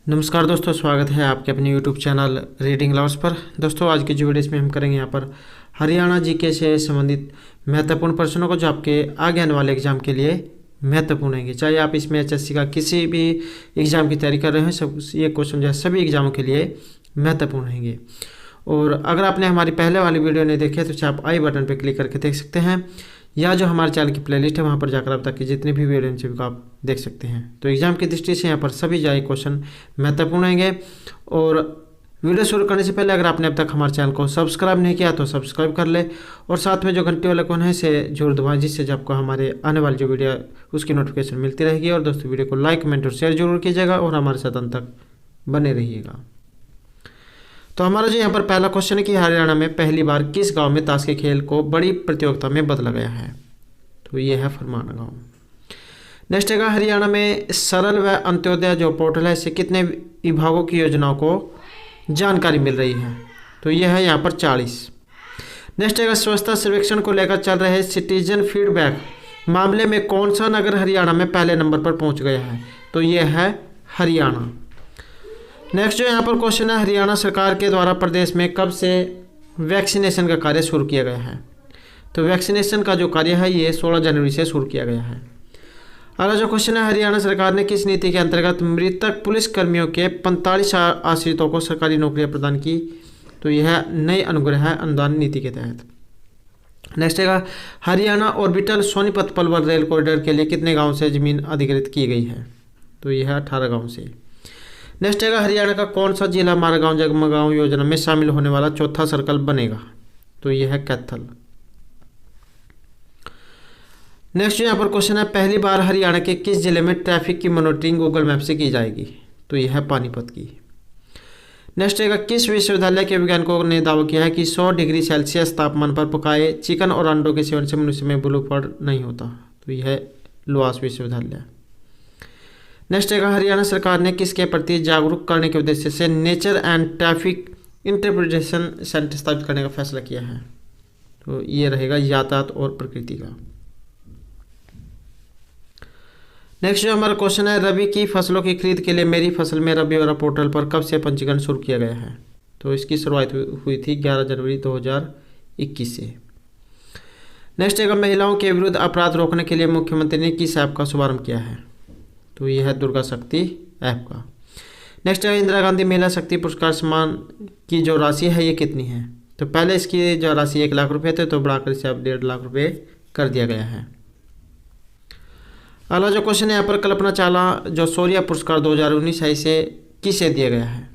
नमस्कार दोस्तों, स्वागत है आपके अपने YouTube चैनल रीडिंग लवर्स पर। दोस्तों आज की जो वीडियो इसमें हम करेंगे यहाँ पर हरियाणा जीके से संबंधित महत्वपूर्ण प्रश्नों को जो आपके आगे आने वाले एग्जाम के लिए महत्वपूर्ण होंगे। चाहे आप इसमें HSC का किसी भी एग्जाम की तैयारी कर रहे हैं, सब ये क्वेश्चन जो है सभी एग्जामों के लिए महत्वपूर्ण होंगे। और अगर आपने हमारी पहले वाली वीडियो नहीं देखी है तो आप आई बटन पर क्लिक करके देख सकते हैं, या जो हमारे चैनल की प्लेलिस्ट है वहाँ पर जाकर अब तक की जितनी भी वीडियो हैं सभी को आप देख सकते हैं। तो एग्जाम की दृष्टि से यहाँ पर सभी जाए क्वेश्चन महत्वपूर्ण होंगे। और वीडियो शुरू करने से पहले अगर आपने अब तक हमारे चैनल को सब्सक्राइब नहीं किया तो सब्सक्राइब कर ले, और साथ में जो घंटे वाला कौन है इसे जरूर दबाएं, जिससे जब आपको हमारे आने वाली जो वीडियो उसकी नोटिफिकेशन मिलती रहेगी। और दोस्तों वीडियो को लाइक, कमेंट और शेयर जरूर कीजिएगा और हमारे साथ अंत तक बने रहिएगा। तो हमारा जो यहाँ पर पहला क्वेश्चन है कि हरियाणा में पहली बार किस गांव में ताश के खेल को बड़ी प्रतियोगिता में बदला गया है? तो ये है फरमाना गांव। नेक्स्ट है हरियाणा में सरल व अंत्योदय जो पोर्टल है इससे कितने विभागों की योजनाओं को जानकारी मिल रही है? तो यह है यहाँ पर 40। नेक्स्ट है स्वच्छता सर्वेक्षण को लेकर चल रहे सिटीजन फीडबैक मामले में कौन सा नगर हरियाणा में पहले नंबर पर पहुँच गया है? तो यह है हरियाणा। नेक्स्ट जो यहाँ पर क्वेश्चन है हरियाणा सरकार के द्वारा प्रदेश में कब से वैक्सीनेशन का कार्य शुरू किया गया है? तो वैक्सीनेशन का जो कार्य है ये 16 जनवरी से शुरू किया गया है। अगला जो क्वेश्चन है हरियाणा सरकार ने किस नीति के अंतर्गत मृतक पुलिस कर्मियों के 45 आश्रितों को सरकारी नौकरियां प्रदान की? तो यह नई अनुग्रह अनुदान नीति के तहत। नेक्स्ट है Haryana orbital Sonipat Palwal rail corridor के लिए कितने गाँव से जमीन अधिग्रहित की गई है? तो यह है 18 गाँव से। नेक्स्ट है हरियाणा का कौन सा जिला मारगांव जगमगांव योजना में शामिल होने वाला चौथा सर्कल बनेगा? तो यह है कैथल। नेक्स्ट यहाँ पर क्वेश्चन है पहली बार हरियाणा के किस जिले में ट्रैफिक की मॉनिटरिंग गूगल मैप से की जाएगी? तो यह है पानीपत की। नेक्स्ट है किस विश्वविद्यालय के वैज्ञानिकों ने दावा किया है कि 100 डिग्री सेल्सियस तापमान पर पकाए चिकन और अंडों के सेवन से मनुष्य में ब्लू फॉल नहीं होता? तो यह है लुआस विश्वविद्यालय। नेक्स्ट है हरियाणा सरकार ने किसके प्रति जागरूक करने के उद्देश्य से nature and traffic interpretation centre स्थापित करने का फैसला किया है? तो ये रहेगा यातायात और प्रकृति का। नेक्स्ट जो हमारा क्वेश्चन है रबी की फसलों की खरीद के लिए मेरी फसल में रबी वाला पोर्टल पर कब से पंजीकरण शुरू किया गया है? तो इसकी शुरुआत हुई थी 11 जनवरी 2021 से। नेक्स्ट है महिलाओं के विरुद्ध अपराध रोकने के लिए मुख्यमंत्री ने किस ऐप का शुभारंभ किया है? तो यह है दुर्गा शक्ति ऐप का। नेक्स्ट है इंदिरा गांधी महिला शक्ति पुरस्कार सम्मान की जो राशि है ये कितनी है? तो पहले इसकी जो राशि 1 लाख रुपये थे तो बढ़ाकर इसे अब 1.5 लाख रुपये कर दिया गया है। अगला जो क्वेश्चन है यहाँ पर कल्पना चावला जो शौर्य पुरस्कार 2019 है इसे किसे दिया गया है?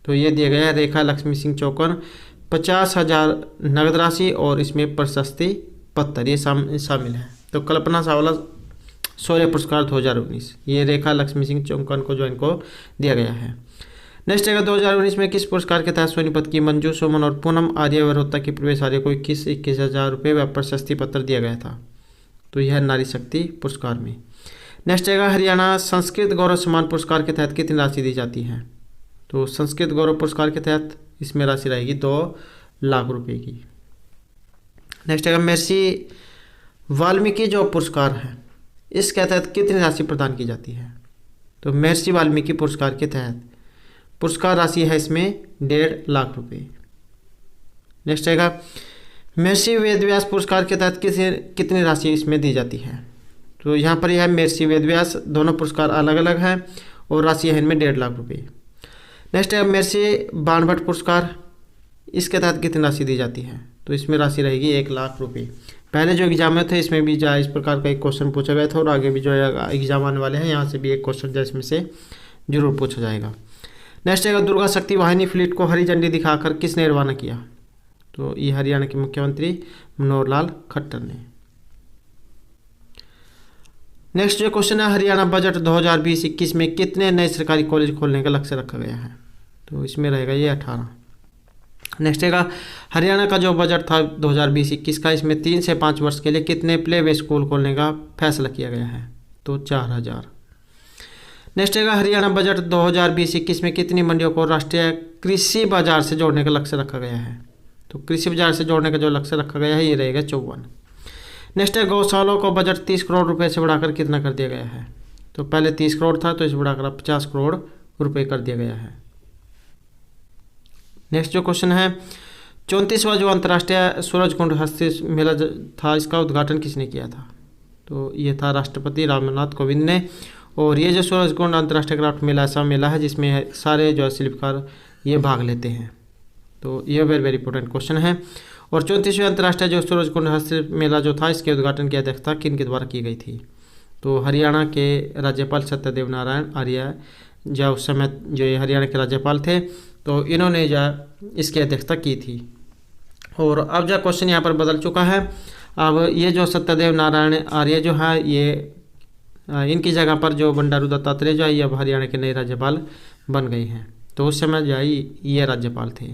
तो ये दिया गया है रेखा लक्ष्मी सिंह चौकन, 50,000 नगद राशि और इसमें प्रशस्ति पत्र ये शामिल है। तो कल्पना चावला शौर्य पुरस्कार 2019 ये रेखा लक्ष्मी सिंह चौकन को जो इनको दिया गया है। नेक्स्ट है 2019 में किस पुरस्कार के तहत सोनीपत की मंजू सुमन और पूनम आर्य वरोत्ता की प्रवेश आर्य को 21,000 रुपये व प्रशस्ति पत्र दिया गया था? तो यह नारी शक्ति पुरस्कार में। नेक्स्ट है हरियाणा संस्कृत गौरव सम्मान पुरस्कार के तहत कितनी राशि दी जाती है? तो संस्कृत गौरव पुरस्कार के तहत इसमें राशि रहेगी 2 लाख रुपए की। नेक्स्ट है महर्षि वाल्मीकि जो पुरस्कार है इसके तहत कितनी राशि प्रदान की जाती है? तो महर्षि वाल्मीकि पुरस्कार के तहत पुरस्कार राशि है इसमें 1.5 लाख रुपए। नेक्स्ट है महर्षि वेदव्यास पुरस्कार के तहत कितनी राशि इसमें दी जाती है? तो यहाँ पर यह है महर्षि वेदव्यास, दोनों पुरस्कार अलग अलग हैं और राशि है इनमें 1.5 लाख रुपए। नेक्स्ट है महर्षि बाणभट्ट पुरस्कार, इसके तहत कितनी राशि दी जाती है? तो इसमें राशि रहेगी 1 लाख रुपए। पहले जो एग्जाम में थे इसमें भी जो इस प्रकार का एक क्वेश्चन पूछा गया था और आगे भी जो एग्जाम आने वाले हैं यहाँ से भी एक क्वेश्चन जो इसमें से जरूर पूछा जाएगा। नेक्स्ट है दुर्गा शक्ति वाहिनी फ्लीट को हरी झंडी दिखाकर किसने रवाना किया? तो ये हरियाणा के मुख्यमंत्री मनोहर लाल खट्टर ने। नेक्स्ट जो क्वेश्चन है हरियाणा बजट 2020-21 में कितने नए सरकारी कॉलेज खोलने का लक्ष्य रखा गया है? तो इसमें रहेगा ये 18। नेक्स्ट है हरियाणा का जो बजट था 2020-21 का इसमें 3 से 5 वर्ष के लिए कितने प्ले वे स्कूल खोलने का फैसला किया गया है? तो 4000। नेक्स्ट है हरियाणा बजट 2020-21 में कितनी मंडियों को राष्ट्रीय कृषि बाजार से जोड़ने का लक्ष्य रखा गया है? तो कृषि बाजार से जोड़ने का जो लक्ष्य रखा गया है ये रहेगा 54। नेक्स्ट है गौशालों को बजट 30 करोड़ रुपए से बढ़ाकर कितना कर दिया गया है? तो पहले 30 करोड़ था तो इसे बढ़ाकर अब 50 करोड़ रुपये कर दिया गया है। नेक्स्ट जो क्वेश्चन है, 34वां जो अंतर्राष्ट्रीय सूरजकुंड हस्त मेला था, इसका उद्घाटन किसने किया था? तो ये था राष्ट्रपति रामनाथ कोविंद ने। और ये जो सूरजकुंड अंतर्राष्ट्रीय क्राफ्ट मेला ऐसा मेला है जिसमें सारे जो शिल्पकार ये भाग लेते हैं। तो ये वेरी वेरी इंपॉर्टेंट क्वेश्चन है। और 34वें अंतर्राष्ट्रीय जो सूरजकुंड हस्त मेला जो था, इसके उद्घाटन की अध्यक्षता किन के द्वारा की गई थी? तो हरियाणा के राज्यपाल सत्यदेव नारायण आर्य, जो उस समय जो ये हरियाणा के राज्यपाल थे, तो इन्होंने जो इसकी अध्यक्षता की थी। और अब जो क्वेश्चन यहाँ पर बदल चुका है, अब ये जो सत्यदेव नारायण आर्य जो है ये इनकी जगह पर जो बंडारू दत्तात्रेय जो है ये अब हरियाणा के नए राज्यपाल बन गए हैं। तो उस समय जो है ये राज्यपाल थे।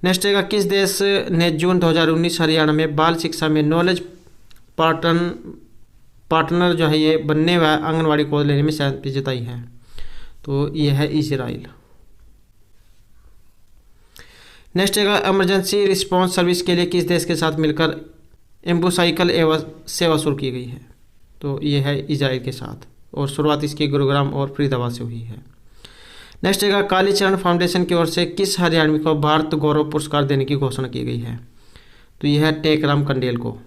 नेक्स्ट है, किस देश ने जून 2019 हरियाणा में बाल शिक्षा में नॉलेज पार्टनर जो है ये बनने व आंगनवाड़ी को लेने में सहमति जताई है? तो ये है इजराइल। नेक्स्ट है, इमरजेंसी रिस्पांस सर्विस के लिए किस देश के साथ मिलकर एम्बुसाइकल सेवा शुरू की गई है? तो ये है इजराइल के साथ, और शुरुआत इसकी गुरुग्राम और फरीदाबाद से हुई है। नेक्स्ट है, कालीचरण फाउंडेशन की ओर से किस हरियाणवी को भारत गौरव पुरस्कार देने की घोषणा की गई है? तो यह है टेकराम कंडेल को।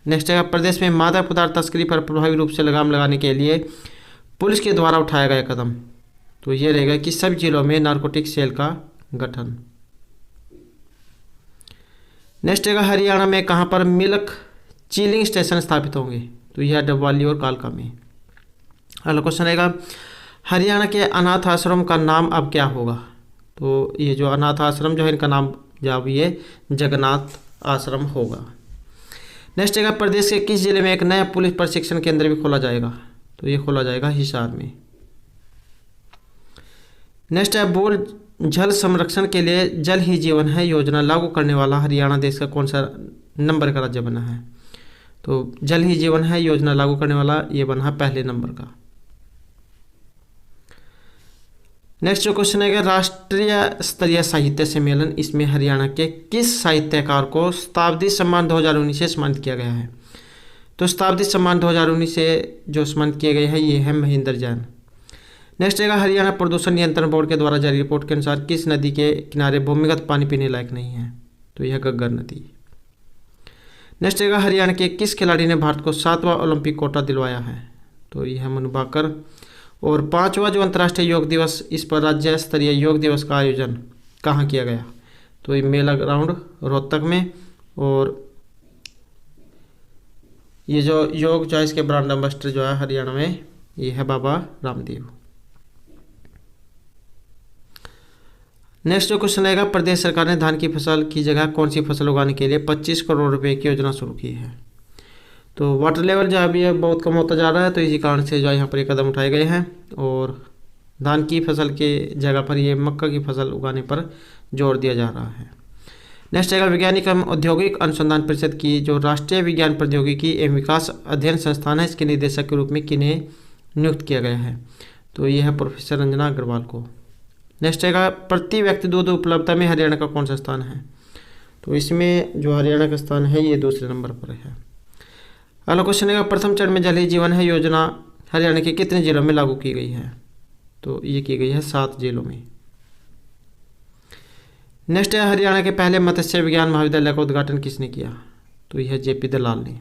नेक्स्ट है, प्रदेश में मादक पदार्थ तस्करी पर प्रभावी रूप से लगाम लगाने के लिए पुलिस के द्वारा उठाया गया कदम? तो ये रहेगा कि सभी जिलों में नारकोटिक सेल का गठन। नेक्स्ट है, हरियाणा में कहाँ पर मिल्क चिलिंग स्टेशन स्थापित होंगे? तो यह डबवाली और कालका में। अगला क्वेश्चन रहेगा, हरियाणा के अनाथ आश्रम का नाम अब क्या होगा? तो ये जो अनाथ आश्रम जो है इनका नाम जब ये जगन्नाथ आश्रम होगा। नेक्स्ट है, प्रदेश के किस जिले में एक नया पुलिस प्रशिक्षण केंद्र भी खोला जाएगा? तो ये खोला जाएगा हिसार में। नेक्स्ट है, बोल जल संरक्षण के लिए जल ही जीवन है योजना लागू करने वाला हरियाणा देश का कौन सा नंबर का राज्य बना है? तो जल ही जीवन है योजना लागू करने वाला ये बना है पहले नंबर का। नेक्स्ट जो क्वेश्चन है, राष्ट्रीय स्तरीय साहित्य सम्मेलन, इसमें हरियाणा के किस साहित्यकार को शताब्दी सम्मान 2019 से सम्मानित किया गया है? तो शताब्दी सम्मान 2019 से जो सम्मानित किए गए हैं ये है महेंद्र जैन। नेक्स्ट है, हरियाणा प्रदूषण नियंत्रण बोर्ड के द्वारा जारी रिपोर्ट के अनुसार किस नदी के किनारे भूमिगत पानी पीने लायक नहीं है? तो यह घग्गर नदी। नेक्स्ट है, हरियाणा के किस खिलाड़ी ने भारत को 7वां ओलंपिक कोटा दिलवाया है? तो यह मनु भाकर। और 5वां जो अंतर्राष्ट्रीय योग दिवस, इस पर राज्य स्तरीय योग दिवस का आयोजन कहाँ किया गया? तो ये मेला ग्राउंड रोहतक में। और ये जो योग जो है इसके ब्रांड एम्बेसडर जो है हरियाणा में ये है बाबा रामदेव। नेक्स्ट जो क्वेश्चन आएगा, प्रदेश सरकार ने धान की फसल की जगह कौन सी फसल उगाने के लिए 25 करोड़ रुपए की योजना शुरू की है? तो वाटर लेवल जो अभी बहुत कम होता जा रहा है, तो इसी कारण से जो है यहाँ पर ये कदम उठाए गए हैं। और धान की फसल के जगह पर ये मक्का की फसल उगाने पर जोर दिया जा रहा है। नेक्स्ट आएगा, वैज्ञानिक एवं औद्योगिक अनुसंधान परिषद की जो राष्ट्रीय विज्ञान प्रौद्योगिकी एवं विकास अध्ययन संस्थान है, इसके निदेशक के रूप में किन्हें नियुक्त किया गया है? तो यह है प्रोफेसर रंजना अग्रवाल को। नेक्स्ट आएगा, प्रति व्यक्ति दूध उपलब्धता में हरियाणा का कौन सा स्थान है? तो इसमें जो हरियाणा का स्थान है ये दूसरे नंबर पर है। अगला क्वेश्चन है, प्रथम चरण में जल ही जीवन है योजना हरियाणा के कितने जिलों में लागू की गई है? तो ये की गई है 7 जिलों में। नेक्स्ट है, हरियाणा के पहले मत्स्य विज्ञान महाविद्यालय का उद्घाटन किसने किया? तो यह जेपी दलाल ने।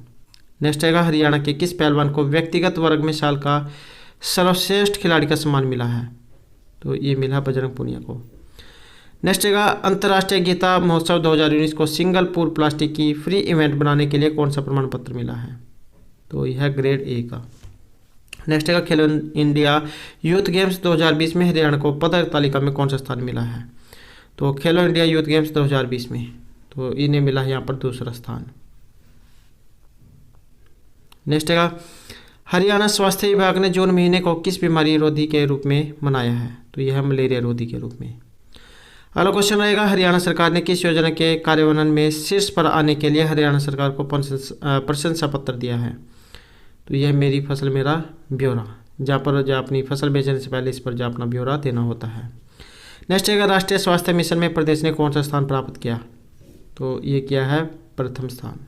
नेक्स्ट है, हरियाणा के किस पहलवान को व्यक्तिगत वर्ग में साल का सर्वश्रेष्ठ खिलाड़ी का सम्मान मिला है? तो ये मिला बजरंग पुनिया को। नेक्स्ट है, अंतर्राष्ट्रीय गीता महोत्सव 2019 को सिंगल पूल प्लास्टिक की फ्री इवेंट बनाने के लिए कौन सा प्रमाण पत्र मिला है? तो यह है ग्रेड ए का। नेक्स्ट है, खेलो इंडिया यूथ गेम्स 2020 में हरियाणा को पदक तालिका में कौन सा स्थान मिला है? तो खेलो इंडिया यूथ गेम्स 2020 में तो इन्हें मिला है यहाँ पर दूसरा स्थान। नेक्स्ट है, हरियाणा स्वास्थ्य विभाग ने जून महीने को किस बीमारी रोधी के रूप में मनाया है? तो यह है मलेरिया रोधी के रूप में। अगला क्वेश्चन रहेगा, हरियाणा सरकार ने किस योजना के कार्यान्वयन में शीर्ष पर आने के लिए हरियाणा सरकार को प्रशंसा पत्र दिया है? तो यह मेरी फसल मेरा ब्यौरा, जहाँ पर जो अपनी फसल बेचने से पहले इस पर जो अपना ब्यौरा देना होता है। नेक्स्ट है, राष्ट्रीय स्वास्थ्य मिशन में प्रदेश ने कौन सा स्थान प्राप्त किया? तो ये किया है प्रथम स्थान।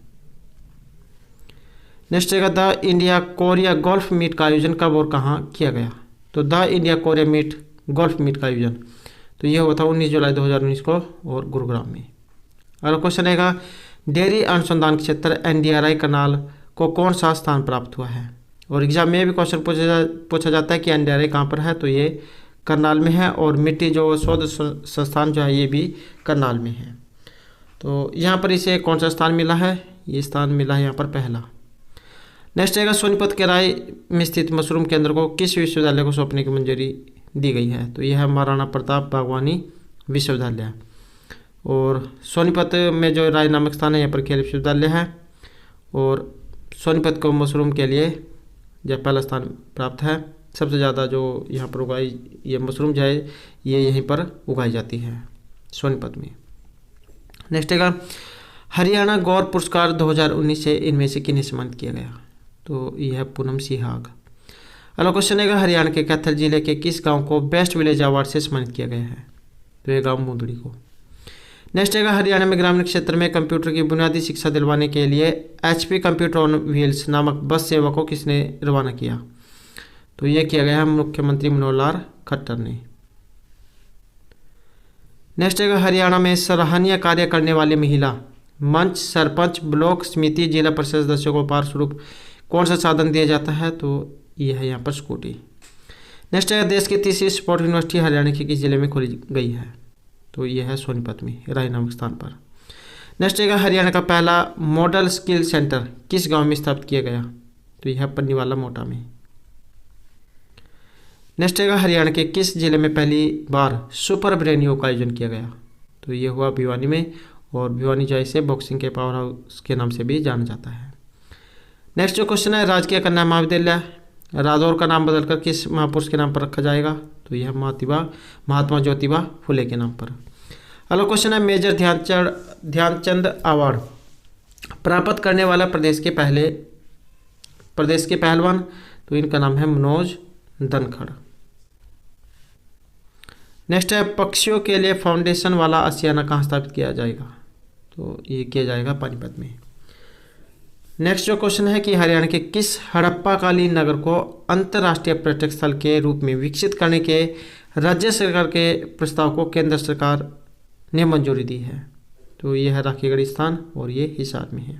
नेक्स्ट है, the India Korea golf meet का आयोजन कब और कहाँ किया गया? तो the India Korea meet golf meet का आयोजन। तो ये हुआ था 19 जुलाई 2019 को और गुरुग्राम में। अगला क्वेश्चन रहेगा डेयरी अनुसंधान क्षेत्र NDRI करनाल को कौन सा स्थान प्राप्त हुआ है। और एग्जाम में भी क्वेश्चन पूछा जाता है कि NDRI कहाँ पर है, तो ये करनाल में है। और मिट्टी जो शोध संस्थान जो है ये भी करनाल में है। तो यहाँ पर इसे कौन सा स्थान मिला है, ये स्थान मिला है यहाँ पर पहला। नेक्स्ट रहेगा सोनीपत के राय में स्थित मशरूम केंद्र को किस विश्वविद्यालय को सौंपने की मंजूरी दी गई है। तो यह है महाराणा प्रताप बागवानी विश्वविद्यालय। और सोनीपत में जो राय नामक स्थान है यहाँ पर खेल विश्वविद्यालय है। और सोनीपत को मशरूम के लिए यह पहला स्थान प्राप्त है। सबसे ज़्यादा जो यहाँ पर उगाई ये मशरूम जो है ये यहीं पर उगाई जाती है सोनीपत में। नेक्स्ट है हरियाणा गौर पुरस्कार 2019 से इनमें से किन्हें सम्मानित किया गया। तो यह है पूनम सिहाग। अगला क्वेश्चन है हरियाणा के कैथल जिले के किस गांव को बेस्ट विलेज अवार्ड से सम्मानित किया गया है। तो यह गांव मुंदड़ी को। नेक्स्ट है हरियाणा में ग्रामीण क्षेत्र में कंप्यूटर की बुनियादी शिक्षा दिलवाने के लिए HP कंप्यूटर ऑन व्हील्स नामक बस सेवा को किसने रवाना किया। तो यह किया गया है मुख्यमंत्री मनोहर लाल खट्टर ने। नेक्स्ट है हरियाणा में सराहनीय कार्य करने वाली महिला मंच, सरपंच, ब्लॉक समिति, जिला परिषद सदस्यों को उपहार स्वरूप कौन सा साधन दिया जाता है। तो यह है यहाँ पर स्कूटी। नेक्स्ट है देश की तीसरी स्पोर्ट यूनिवर्सिटी हरियाणा के किस जिले में खोली गई है। तो यह है सोनीपत में राय नामक स्थान पर। नेक्स्ट है हरियाणा का पहला मॉडल स्किल सेंटर किस गांव में स्थापित किया गया। तो यह है पन्नीवाला मोटा में। नेक्स्ट है हरियाणा के किस जिले में पहली बार सुपर ब्रेन योग का आयोजन किया गया। तो ये हुआ भिवानी में। और भिवानी जो इसे बॉक्सिंग के पावर हाउस के नाम से भी जाना जाता है। नेक्स्ट जो क्वेश्चन है राजकीय कन्या महाविद्यालय रादौर का नाम बदलकर किस महापुरुष के नाम पर रखा जाएगा। तो यह महात्मा ज्योतिबा फुले के नाम पर। अगला क्वेश्चन है मेजर ध्यानचंद अवार्ड प्राप्त करने वाला प्रदेश के पहलवान। तो इनका नाम है मनोज धनखड़। नेक्स्ट है पक्षियों के लिए फाउंडेशन वाला आशियाना कहाँ स्थापित किया जाएगा। तो ये किया जाएगा पानीपत में। नेक्स्ट जो क्वेश्चन है कि हरियाणा के किस हड़प्पाकालीन नगर को अंतर्राष्ट्रीय पर्यटक स्थल के रूप में विकसित करने के राज्य सरकार के प्रस्ताव को केंद्र सरकार ने मंजूरी दी है। तो यह है राखीगढ़ी स्थान और ये हिसार में है।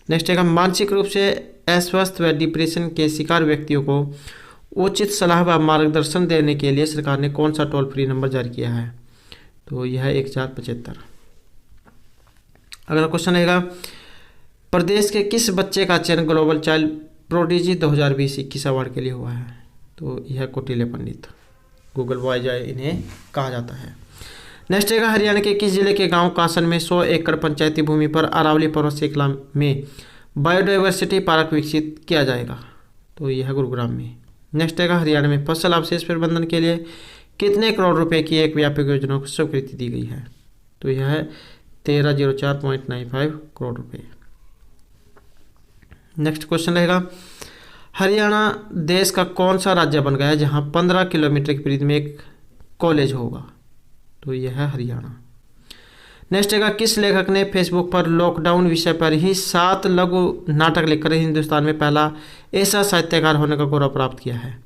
नेक्स्ट है मानसिक रूप से अस्वस्थ व डिप्रेशन के शिकार व्यक्तियों को उचित सलाह व मार्गदर्शन देने के लिए सरकार ने कौन सा टोल फ्री नंबर जारी किया है। तो यह है 1075। अगला क्वेश्चन रहेगा प्रदेश के किस बच्चे का चयन ग्लोबल चाइल्ड प्रोडिजी 2020-21 अवार्ड के लिए हुआ है। तो यह कोटिले पंडित गूगल बॉय जो इन्हें कहा जाता है। नेक्स्ट है हरियाणा के किस जिले के गांव कासन में 100 एकड़ पंचायती भूमि पर अरावली पर्वत श्रृंखला में बायोडाइवर्सिटी पार्क विकसित किया जाएगा। तो यह है गुरुग्राम में। नेक्स्ट है हरियाणा में फसल अवशेष प्रबंधन के लिए कितने करोड़ रुपए की एक व्यापक योजना को स्वीकृति दी गई है। तो यह है 1304.95 करोड़ रुपए। नेक्स्ट क्वेश्चन रहेगा हरियाणा देश का कौन सा राज्य बन गया है जहां 15 किलोमीटर की परिधि में एक कॉलेज होगा। तो यह है हरियाणा। नेक्स्ट है किस लेखक ने फेसबुक पर लॉकडाउन विषय पर ही 7 लघु नाटक लिखकर हिंदुस्तान में पहला ऐसा साहित्यकार होने का गौरव प्राप्त किया है।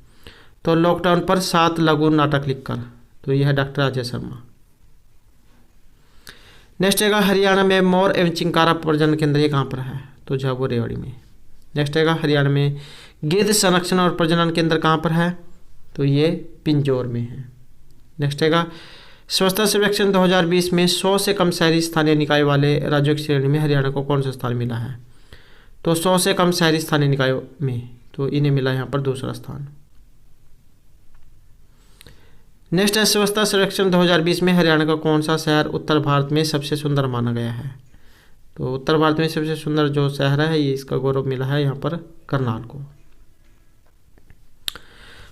तो लॉकडाउन पर 7 लघु नाटक लिखकर। तो यह है डॉक्टर अजय शर्मा। नेक्स्ट है हरियाणा में मोर एवं चिंकारा प्रजनन केंद्र ये कहाँ पर है। तो झाबुआ रेवाड़ी में। नेक्स्ट है हरियाणा में गिद्ध संरक्षण और प्रजनन केंद्र कहाँ पर है। तो ये पिंजौर में है। नेक्स्ट है स्वच्छता सर्वेक्षण 2020 में 100 से कम शहरी स्थानीय निकाय वाले राज्यों की श्रेणी में हरियाणा को कौन सा स्थान मिला है। तो 100 से कम शहरी स्थानीय निकायों में तो इन्हें मिला यहाँ पर दूसरा स्थान। नेक्स्ट है स्वच्छता सर्वेक्षण 2020 में हरियाणा का कौन सा शहर उत्तर भारत में सबसे सुंदर माना गया है। तो उत्तर भारत में सबसे सुंदर जो शहर है ये इसका गौरव मिला है यहाँ पर करनाल को।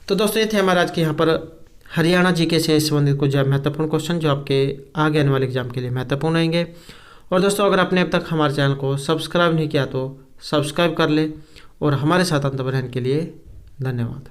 तो दोस्तों ये थे हमारे आज के यहाँ पर हरियाणा जीके से संबंधित कुछ महत्वपूर्ण क्वेश्चन जो आपके आगे आने वाले एग्जाम के लिए महत्वपूर्ण रहेंगे। और दोस्तों अगर आपने अब तक हमारे चैनल को सब्सक्राइब नहीं किया तो सब्सक्राइब कर ले और हमारे साथ अंत रहने के लिए धन्यवाद।